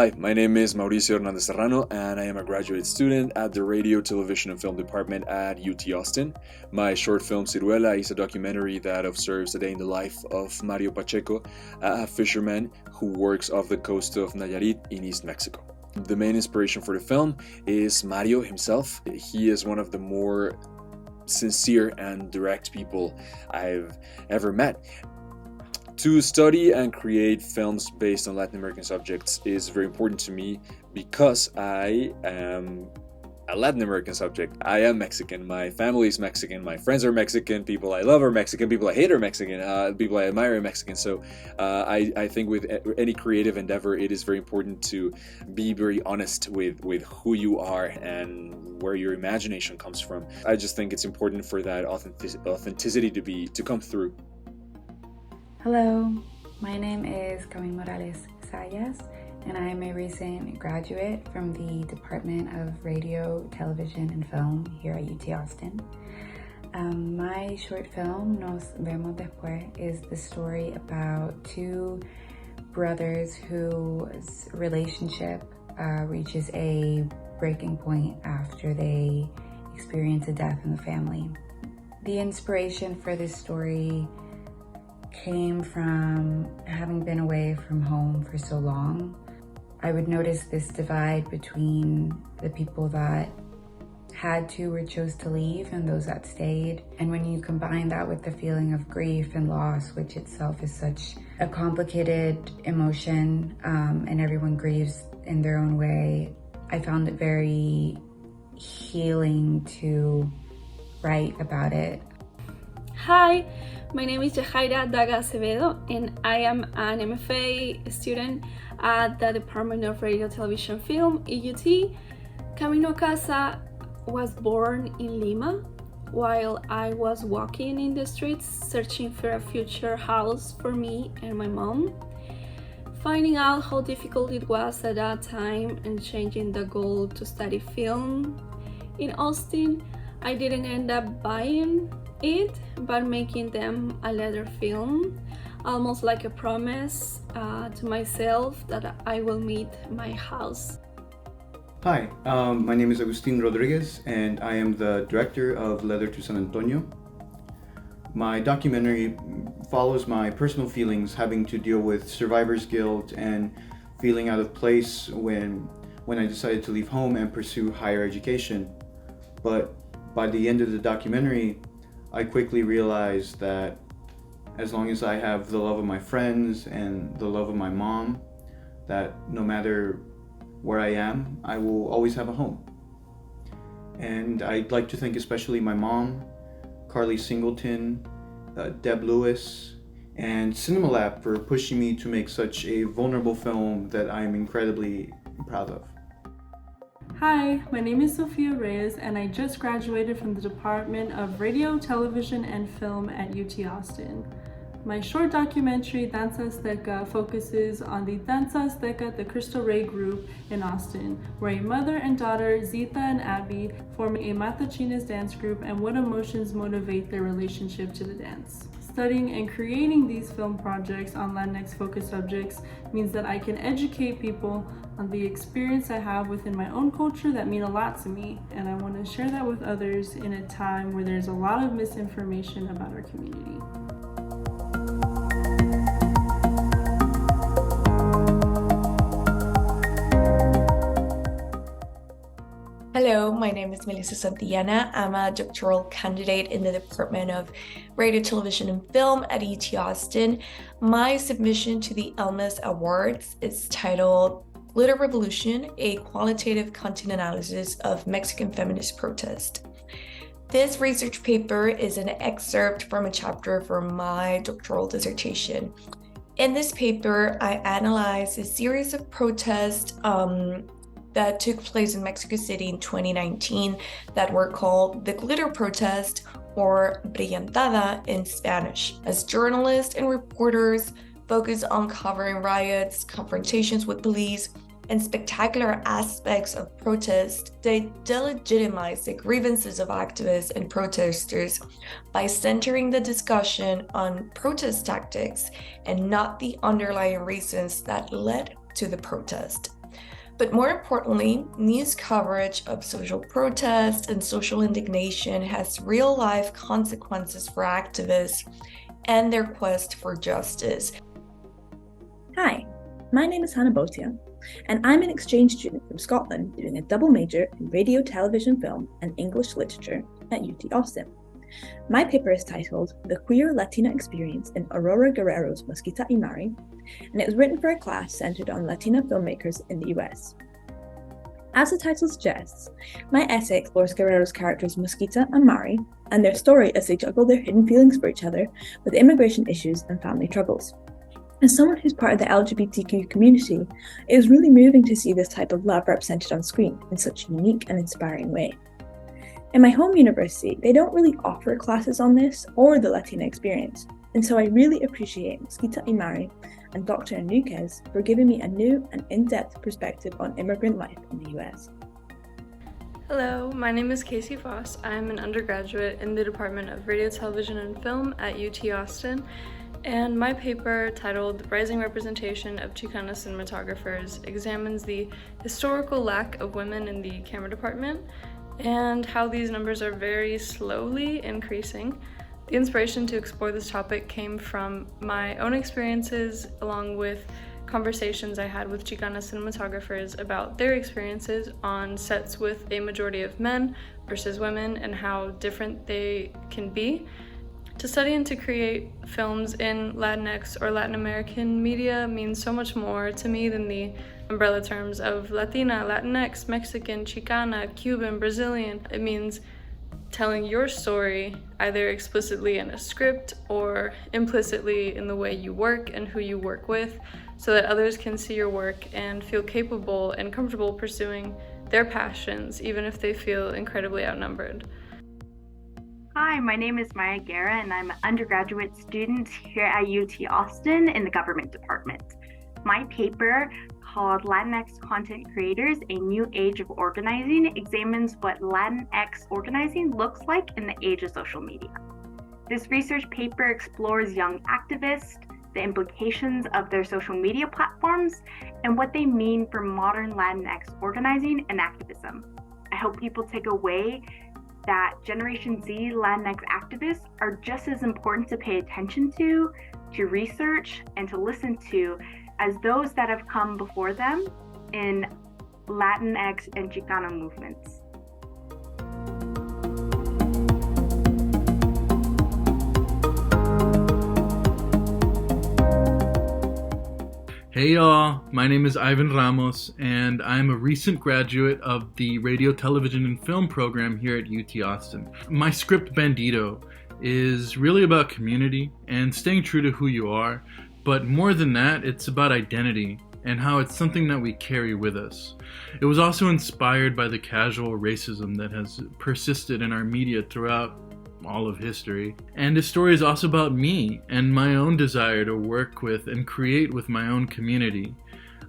Hi, my name is Mauricio Hernandez Serrano, and I am a graduate student at the Radio, Television, and Film Department at UT Austin. My short film Ciruela is a documentary that observes a day in the life of Mario Pacheco, a fisherman who works off the coast of Nayarit in East Mexico. The main inspiration for the film is Mario himself. He is one of the more sincere and direct people I've ever met. To study and create films based on Latin American subjects is very important to me because I am a Latin American subject. I am Mexican, my family is Mexican, my friends are Mexican, people I love are Mexican, people I hate are Mexican, people I admire are Mexican. So I think with any creative endeavor, it is very important to be very honest with who you are and where your imagination comes from. I just think it's important for that authenticity to come through. Hello, my name is Carmen Morales Sayas, and I am a recent graduate from the Department of Radio, Television, and Film here at UT Austin. My short film, Nos Vemos Después, is the story about two brothers whose relationship reaches a breaking point after they experience a death in the family. The inspiration for this story came from having been away from home for so long. I would notice this divide between the people that had to or chose to leave and those that stayed. And when you combine that with the feeling of grief and loss, which itself is such a complicated emotion, and everyone grieves in their own way, I found it very healing to write about it. Hi, my name is Jahaira Daga Acevedo, and I am an MFA student at the Department of Radio, Television, Film, EUT. Camino a Casa was born in Lima while I was walking in the streets searching for a future house for me and my mom. Finding out how difficult it was at that time and changing the goal to study film in Austin, I didn't end up buying it, but making them a leather film, almost like a promise to myself that I will meet my house. Hi, my name is Agustin Rodriguez, and I am the director of Leather to San Antonio. My documentary follows my personal feelings having to deal with survivor's guilt and feeling out of place when I decided to leave home and pursue higher education. But by the end of the documentary, I quickly realized that as long as I have the love of my friends and the love of my mom, that no matter where I am, I will always have a home. And I'd like to thank especially my mom, Carly Singleton, Deb Lewis, and CinemaLab for pushing me to make such a vulnerable film that I'm incredibly proud of. Hi, my name is Sofia Reyes, and I just graduated from the Department of Radio, Television, and Film at UT Austin. My short documentary, Danza Azteca, focuses on the Danza Azteca, the Cristo Rey group in Austin, where a mother and daughter, Zita and Abby, form a Matachines dance group and what emotions motivate their relationship to the dance. Studying and creating these film projects on Latinx focused subjects means that I can educate people on the experience I have within my own culture that mean a lot to me, and I want to share that with others in a time where there's a lot of misinformation about our community. Hello, my name is Melissa Santillana. I'm a doctoral candidate in the Department of Radio, Television, and Film at UT Austin. My submission to the ELMAS Awards is titled Glitter Revolution, a qualitative content analysis of Mexican feminist protest. This research paper is an excerpt from a chapter from my doctoral dissertation. In this paper, I analyzed a series of protests that took place in Mexico City in 2019 that were called the Glitter Protest, or Brillantada in Spanish, as journalists and reporters focus on covering riots, confrontations with police, and spectacular aspects of protest. They delegitimize the grievances of activists and protesters by centering the discussion on protest tactics and not the underlying reasons that led to the protest. But more importantly, news coverage of social protest and social indignation has real-life consequences for activists and their quest for justice. Hi, my name is Hannah Botia, and I'm an exchange student from Scotland doing a double major in radio, television, film, and English literature at UT Austin. My paper is titled The Queer Latina Experience in Aurora Guerrero's Mosquita y Mari, and it was written for a class centered on Latina filmmakers in the US. As the title suggests, my essay explores Guerrero's characters Mosquita and Mari and their story as they juggle their hidden feelings for each other with immigration issues and family troubles. As someone who's part of the LGBTQ community, it is really moving to see this type of love represented on screen in such a unique and inspiring way. In my home university, they don't really offer classes on this or the Latina experience, and so I really appreciate Mosquita y Mari and Dr. Enriquez for giving me a new and in-depth perspective on immigrant life in the US. Hello, my name is Casey Foss. I'm an undergraduate in the Department of Radio, Television, and Film at UT Austin, and my paper, titled Rising Representation of Chicana Cinematographers, examines the historical lack of women in the camera department and how these numbers are very slowly increasing. The inspiration to explore this topic came from my own experiences, along with conversations I had with Chicana cinematographers about their experiences on sets with a majority of men versus women and how different they can be. To study and to create films in Latinx or Latin American media means so much more to me than the umbrella terms of Latina, Latinx, Mexican, Chicana, Cuban, Brazilian. It means telling your story either explicitly in a script or implicitly in the way you work and who you work with, so that others can see your work and feel capable and comfortable pursuing their passions, even if they feel incredibly outnumbered. Hi, my name is Maya Guerra, and I'm an undergraduate student here at UT Austin in the government department. My paper, called Latinx Content Creators, A New Age of Organizing, examines what Latinx organizing looks like in the age of social media. This research paper explores young activists, the implications of their social media platforms, and what they mean for modern Latinx organizing and activism. I hope people take away that Generation Z Latinx activists are just as important to pay attention to research, and to listen to as those that have come before them in Latinx and Chicano movements. Hey y'all, my name is Ivan Ramos, and I'm a recent graduate of the Radio, Television, and Film program here at UT Austin. My script, Bandito, is really about community and staying true to who you are, but more than that, it's about identity and how it's something that we carry with us. It was also inspired by the casual racism that has persisted in our media throughout all of history. And this story is also about me and my own desire to work with and create with my own community.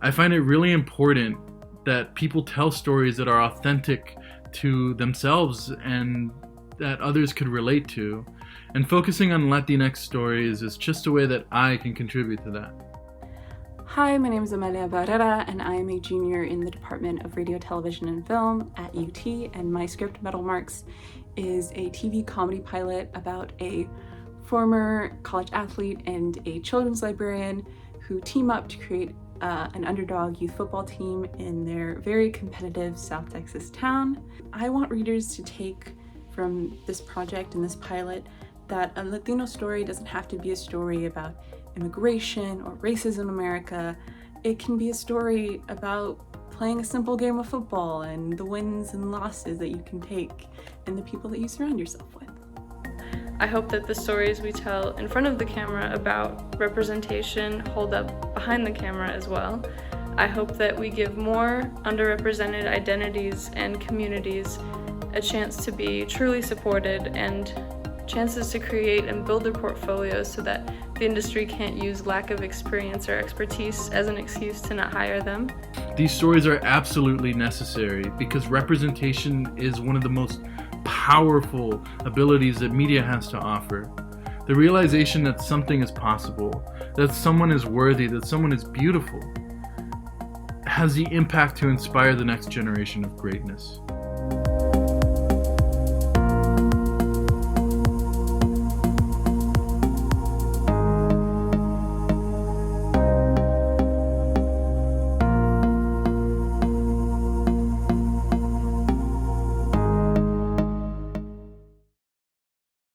I find it really important that people tell stories that are authentic to themselves and that others could relate to. And focusing on Latinx stories is just a way that I can contribute to that. Hi, my name is Amelia Barrera, and I am a junior in the Department of Radio, Television, and Film at UT, and my script, Metal Marks, is a TV comedy pilot about a former college athlete and a children's librarian who team up to create an underdog youth football team in their very competitive South Texas town. I want readers to take from this project and this pilot that a Latino story doesn't have to be a story about immigration or racism in America. It can be a story about playing a simple game of football and the wins and losses that you can take and the people that you surround yourself with. I hope that the stories we tell in front of the camera about representation hold up behind the camera as well. I hope that we give more underrepresented identities and communities a chance to be truly supported and chances to create and build their portfolios so that the industry can't use lack of experience or expertise as an excuse to not hire them. These stories are absolutely necessary because representation is one of the most powerful abilities that media has to offer. The realization that something is possible, that someone is worthy, that someone is beautiful. has the impact to inspire the next generation of greatness.